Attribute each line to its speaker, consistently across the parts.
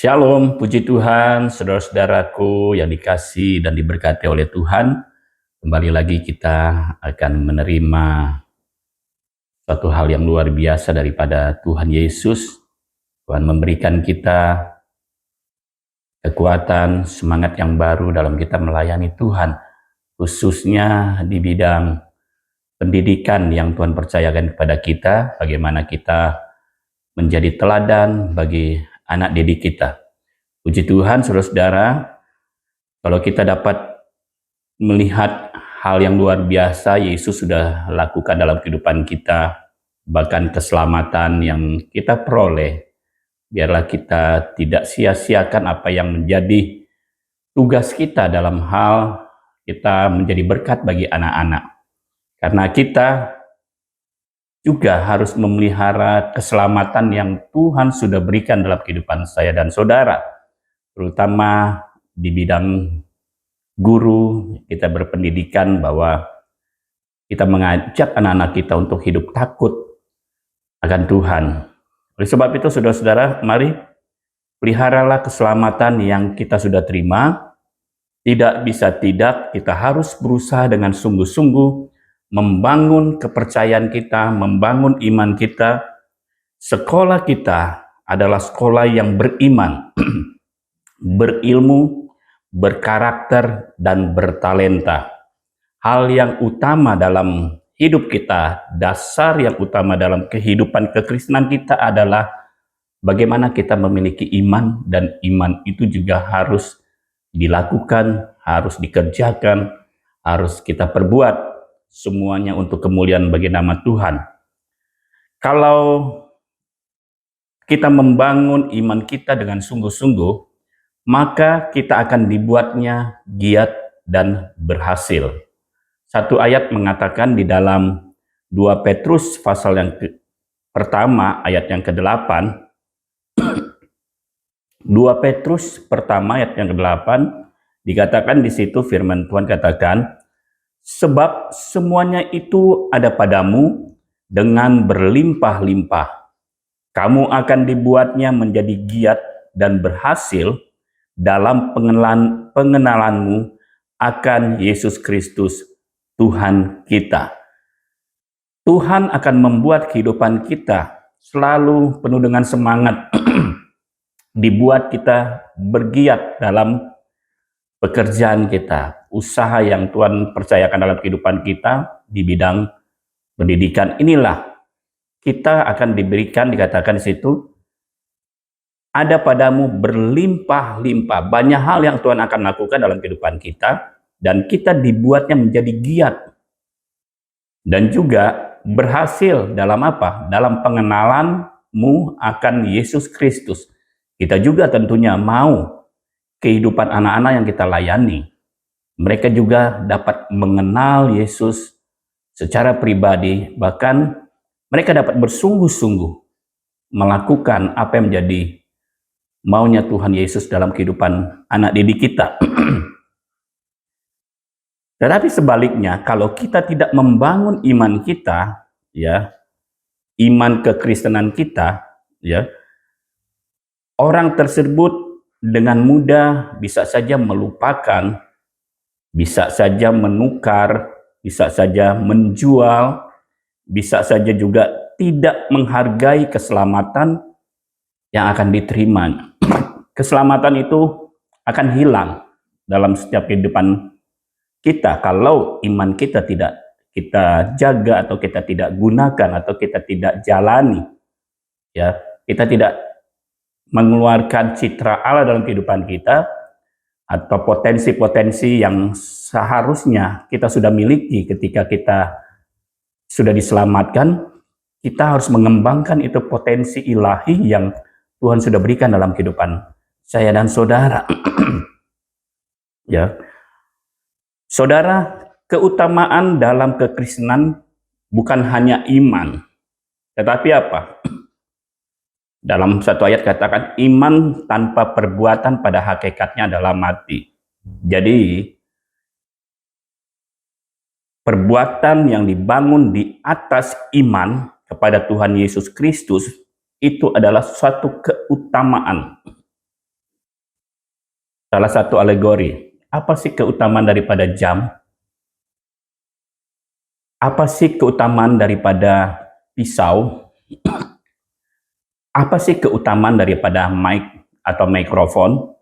Speaker 1: Shalom, puji Tuhan, saudara-saudaraku yang dikasihi dan diberkati oleh Tuhan. Kembali lagi kita akan menerima suatu hal yang luar biasa daripada Tuhan Yesus. Tuhan memberikan kita kekuatan, semangat yang baru dalam kita melayani Tuhan, khususnya di bidang pendidikan yang Tuhan percayakan kepada kita, bagaimana kita menjadi teladan bagi anak didik kita. Puji Tuhan, saudara-saudara, kalau kita dapat melihat hal yang luar biasa Yesus sudah lakukan dalam kehidupan kita, bahkan keselamatan yang kita peroleh, biarlah kita tidak sia-siakan apa yang menjadi tugas kita dalam hal kita menjadi berkat bagi anak-anak. Karena kita juga harus memelihara keselamatan yang Tuhan sudah berikan dalam kehidupan saya dan saudara, terutama di bidang guru, kita berpendidikan, bahwa kita mengajak anak-anak kita untuk hidup takut akan Tuhan. Oleh sebab itu, saudara-saudara, mari peliharalah keselamatan yang kita sudah terima. Tidak bisa tidak, kita harus berusaha dengan sungguh-sungguh membangun kepercayaan kita, membangun iman kita. Sekolah kita adalah sekolah yang beriman, berilmu, berkarakter, dan bertalenta. Hal yang utama dalam hidup kita, dasar yang utama dalam kehidupan kekristenan kita adalah bagaimana kita memiliki iman, dan iman itu juga harus dilakukan, harus dikerjakan, harus kita perbuat, semuanya untuk kemuliaan bagi nama Tuhan. Kalau kita membangun iman kita dengan sungguh-sungguh, maka kita akan dibuatnya giat dan berhasil. Satu ayat mengatakan di dalam 2 Petrus pasal yang pertama ayat yang ke-8, 2 Petrus pertama ayat yang ke-8, dikatakan di situ firman Tuhan katakan, sebab semuanya itu ada padamu dengan berlimpah-limpah. Kamu akan dibuatnya menjadi giat dan berhasil dalam pengenalanmu akan Yesus Kristus Tuhan kita. Tuhan akan membuat kehidupan kita selalu penuh dengan semangat, dibuat kita bergiat dalam pekerjaan kita, usaha yang Tuhan percayakan dalam kehidupan kita di bidang pendidikan. Inilah kita akan diberikan, dikatakan di situ, ada padamu berlimpah-limpah. Banyak hal yang Tuhan akan lakukan dalam kehidupan kita, dan kita dibuatnya menjadi giat. Dan juga berhasil dalam apa? Dalam pengenalanmu akan Yesus Kristus. Kita juga tentunya mau kehidupan anak-anak yang kita layani, mereka juga dapat mengenal Yesus secara pribadi, bahkan mereka dapat bersungguh-sungguh melakukan apa yang menjadi maunya Tuhan Yesus dalam kehidupan anak didik kita. Tetapi sebaliknya, kalau kita tidak membangun iman kita, ya, iman kekristenan kita, ya, orang tersebut dengan mudah bisa saja melupakan, bisa saja menukar, bisa saja menjual, bisa saja juga tidak menghargai keselamatan yang akan diterima. Keselamatan itu akan hilang dalam setiap kehidupan kita kalau iman kita tidak kita jaga, atau kita tidak gunakan, atau kita tidak jalani, ya, kita tidak mengeluarkan citra Allah dalam kehidupan kita, atau potensi-potensi yang seharusnya kita sudah miliki ketika kita sudah diselamatkan. Kita harus mengembangkan itu potensi ilahi yang Tuhan sudah berikan dalam kehidupan saya dan saudara. Ya, saudara, keutamaan dalam kekristenan bukan hanya iman, tetapi apa? Dalam satu ayat katakan, iman tanpa perbuatan pada hakikatnya adalah mati. Jadi, perbuatan yang dibangun di atas iman kepada Tuhan Yesus Kristus itu adalah suatu keutamaan. salah satu alegori. Apa sih keutamaan daripada jam? Apa sih keutamaan daripada pisau? Apa sih keutamaan daripada mic atau mikrofon?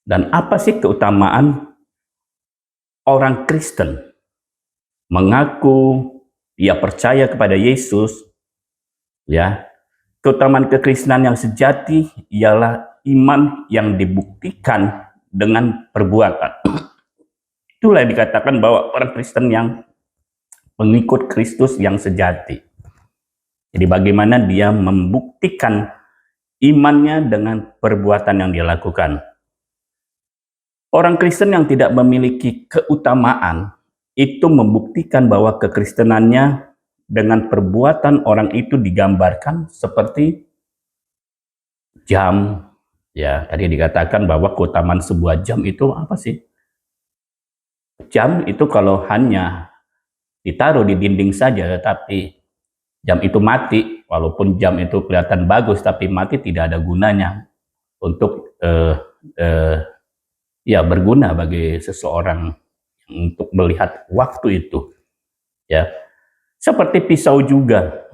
Speaker 1: Dan apa sih keutamaan orang Kristen mengaku dia percaya kepada Yesus, ya? Keutamaan kekristenan yang sejati ialah iman yang dibuktikan dengan perbuatan. Itulah yang dikatakan bahwa orang Kristen yang pengikut Kristus yang sejati. Jadi bagaimana dia membuktikan imannya dengan perbuatan yang dia lakukan. Orang Kristen yang tidak memiliki keutamaan itu membuktikan bahwa kekristenannya dengan perbuatan orang itu digambarkan seperti jam. Ya, tadi dikatakan bahwa keutamaan sebuah jam itu apa sih? Jam itu kalau hanya ditaruh di dinding saja, tetapi jam itu mati, walaupun jam itu kelihatan bagus, tapi mati tidak ada gunanya untuk ya berguna bagi seseorang untuk melihat waktu itu. Ya, seperti pisau juga.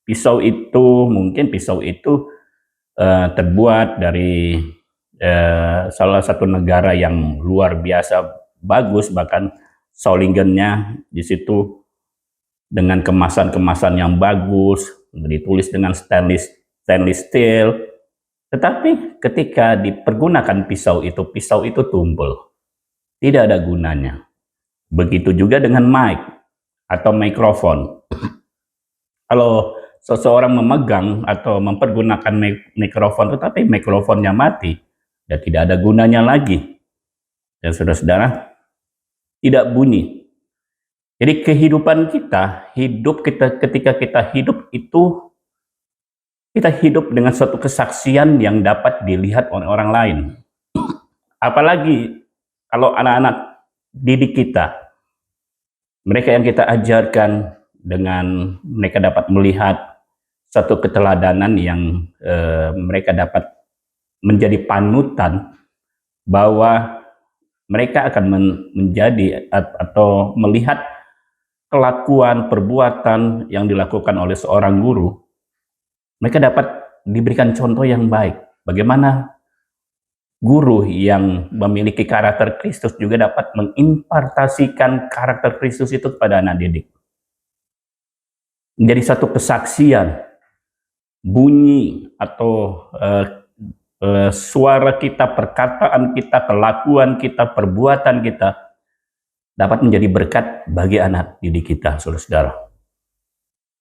Speaker 1: Pisau itu terbuat dari salah satu negara yang luar biasa bagus, bahkan Solingennya di situ dengan kemasan-kemasan yang bagus, ditulis dengan stainless steel. Tetapi ketika dipergunakan pisau itu tumpul, tidak ada gunanya. Begitu juga dengan mic atau mikrofon. Kalau seseorang memegang atau mempergunakan mikrofon, tetapi mikrofonnya mati, dan tidak ada gunanya lagi. Dan saudara-saudara, tidak bunyi. Jadi kehidupan kita, ketika kita hidup itu, kita hidup dengan suatu kesaksian yang dapat dilihat oleh orang lain. Apalagi kalau anak-anak didik kita, mereka yang kita ajarkan, dengan mereka dapat melihat satu keteladanan yang mereka dapat menjadi panutan bahwa mereka akan menjadi atau melihat kelakuan, perbuatan yang dilakukan oleh seorang guru. Mereka dapat diberikan contoh yang baik. Bagaimana guru yang memiliki karakter Kristus juga dapat mengimpartasikan karakter Kristus itu kepada anak didik. Menjadi satu kesaksian, bunyi atau suara kita, perkataan kita, kelakuan kita, perbuatan kita dapat menjadi berkat bagi anak didik kita, saudara-saudara.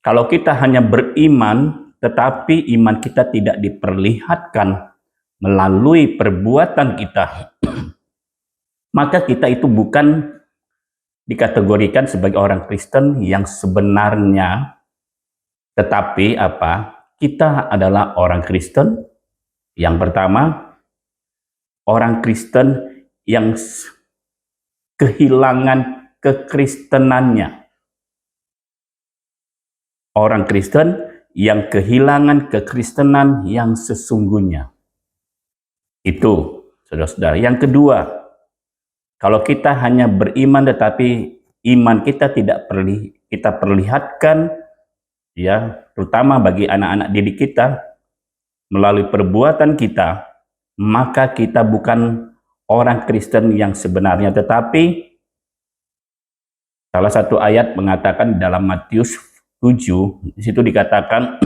Speaker 1: Kalau kita hanya beriman, tetapi iman kita tidak diperlihatkan melalui perbuatan kita, maka kita itu bukan dikategorikan sebagai orang Kristen yang sebenarnya. Tetapi apa? Kita adalah orang Kristen yang pertama, orang Kristen yang kehilangan kekristenannya. Orang Kristen yang kehilangan kekristenan yang sesungguhnya. Itu, saudara-saudara. Yang kedua, kalau kita hanya beriman tetapi iman kita tidak kita perlihatkan, ya, terutama bagi anak-anak didik kita, melalui perbuatan kita, maka kita bukan orang Kristen yang sebenarnya. Tetapi salah satu ayat mengatakan dalam Matius 7, di situ dikatakan,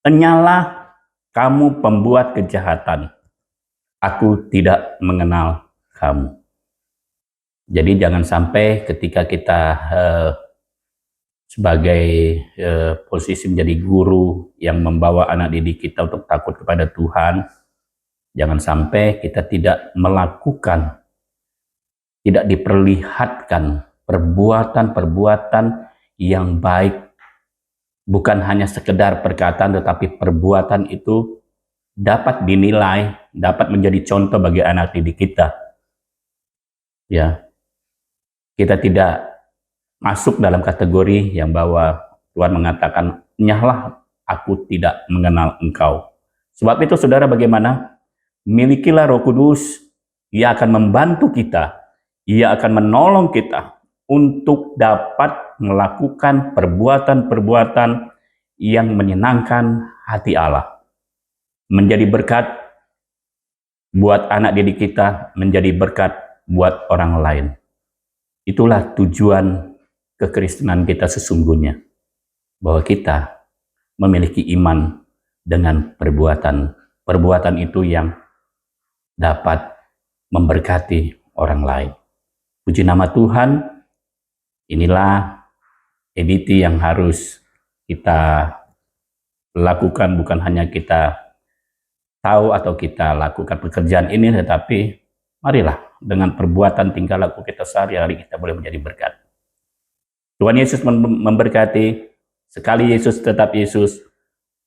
Speaker 1: "Enyalah kamu pembuat kejahatan, aku tidak mengenal kamu." Jadi jangan sampai ketika kita sebagai posisi menjadi guru yang membawa anak didik kita untuk takut kepada Tuhan, jangan sampai kita tidak melakukan, tidak diperlihatkan perbuatan-perbuatan yang baik, bukan hanya sekedar perkataan, tetapi perbuatan itu dapat dinilai, dapat menjadi contoh bagi anak didik kita. Ya, kita tidak masuk dalam kategori yang bahwa Tuhan mengatakan, "Nyahlah, aku tidak mengenal engkau." Sebab itu, saudara, bagaimana milikilah Roh Kudus. Ia akan membantu kita, ia akan menolong kita untuk dapat melakukan perbuatan-perbuatan yang menyenangkan hati Allah. Menjadi berkat buat anak didik kita, menjadi berkat buat orang lain. Itulah tujuan kekristenan kita sesungguhnya. Bahwa kita memiliki iman dengan perbuatan. Perbuatan itu yang dapat memberkati orang lain. Puji nama Tuhan, inilah editi yang harus kita lakukan, bukan hanya kita tahu atau kita lakukan pekerjaan ini, tetapi marilah dengan perbuatan tingkah laku kita sehari-hari kita boleh menjadi berkat. Tuhan Yesus memberkati. Sekali Yesus tetap Yesus,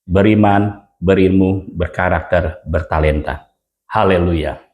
Speaker 1: beriman, berilmu, berkarakter, bertalenta. Haleluya.